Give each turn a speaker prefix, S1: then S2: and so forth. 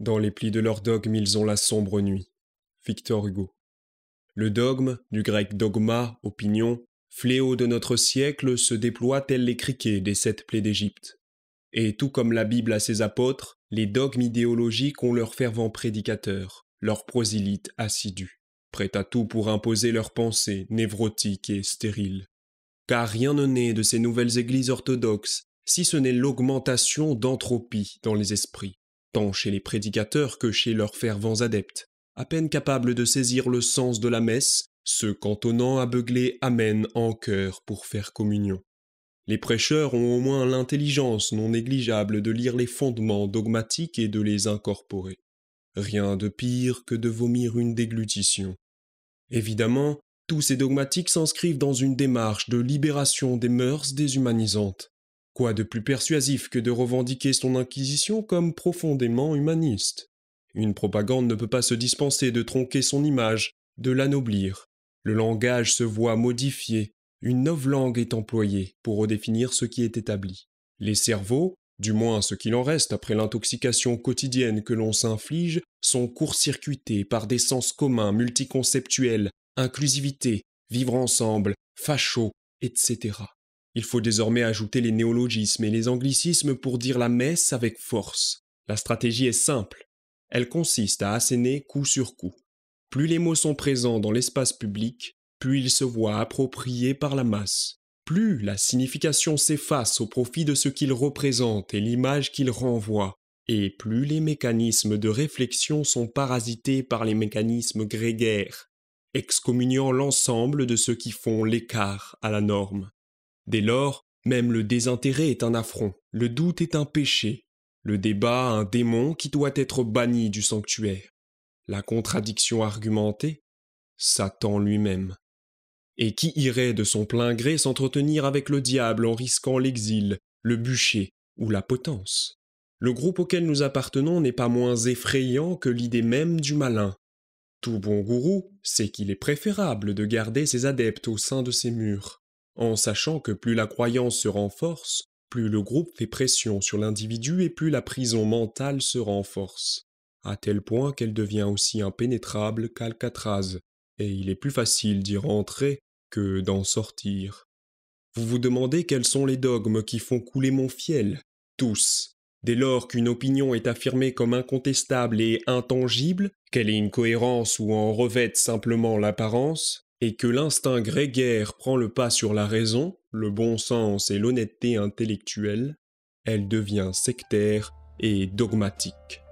S1: Dans les plis de leur dogme, ils ont la sombre nuit. Victor Hugo. Le dogme, du grec dogma, opinion, fléau de notre siècle, se déploie tel les criquets des 7 plaies d'Égypte. Et tout comme la Bible a ses apôtres, les dogmes idéologiques ont leurs fervents prédicateurs, leurs prosélytes assidus, prêts à tout pour imposer leurs pensées névrotiques et stériles. Car rien ne naît de ces nouvelles églises orthodoxes, si ce n'est l'augmentation d'entropie dans les esprits, tant chez les prédicateurs que chez leurs fervents adeptes, à peine capables de saisir le sens de la messe, se cantonnant à beugler Amen en chœur pour faire communion. Les prêcheurs ont au moins l'intelligence non négligeable de lire les fondements dogmatiques et de les incorporer. Rien de pire que de vomir une déglutition. Évidemment, tous ces dogmatiques s'inscrivent dans une démarche de libération des mœurs déshumanisantes. Quoi de plus persuasif que de revendiquer son inquisition comme profondément humaniste? Une propagande ne peut pas se dispenser de tronquer son image, de l'anoblir. Le langage se voit modifié, une novlangue est employée pour redéfinir ce qui est établi. Les cerveaux, du moins ce qu'il en reste après l'intoxication quotidienne que l'on s'inflige, sont court-circuités par des sens communs multiconceptuels, inclusivité, vivre ensemble, facho, etc. Il faut désormais ajouter les néologismes et les anglicismes pour dire la messe avec force. La stratégie est simple. Elle consiste à asséner coup sur coup. Plus les mots sont présents dans l'espace public, plus ils se voient appropriés par la masse. Plus la signification s'efface au profit de ce qu'ils représentent et l'image qu'ils renvoient, et plus les mécanismes de réflexion sont parasités par les mécanismes grégaires, excommuniant l'ensemble de ceux qui font l'écart à la norme. Dès lors, même le désintérêt est un affront, le doute est un péché, le débat un démon qui doit être banni du sanctuaire. La contradiction argumentée, Satan lui-même. Et qui irait de son plein gré s'entretenir avec le diable en risquant l'exil, le bûcher ou la potence? Le groupe auquel nous appartenons n'est pas moins effrayant que l'idée même du malin. Tout bon gourou sait qu'il est préférable de garder ses adeptes au sein de ses murs, en sachant que plus la croyance se renforce, plus le groupe fait pression sur l'individu et plus la prison mentale se renforce, à tel point qu'elle devient aussi impénétrable qu'Alcatraz, et il est plus facile d'y rentrer que d'en sortir. Vous vous demandez quels sont les dogmes qui font couler mon fiel? Tous. Dès lors qu'une opinion est affirmée comme incontestable et intangible, qu'elle ait une cohérence ou en revête simplement l'apparence, et que l'instinct grégaire prend le pas sur la raison, le bon sens et l'honnêteté intellectuelle, elle devient sectaire et dogmatique.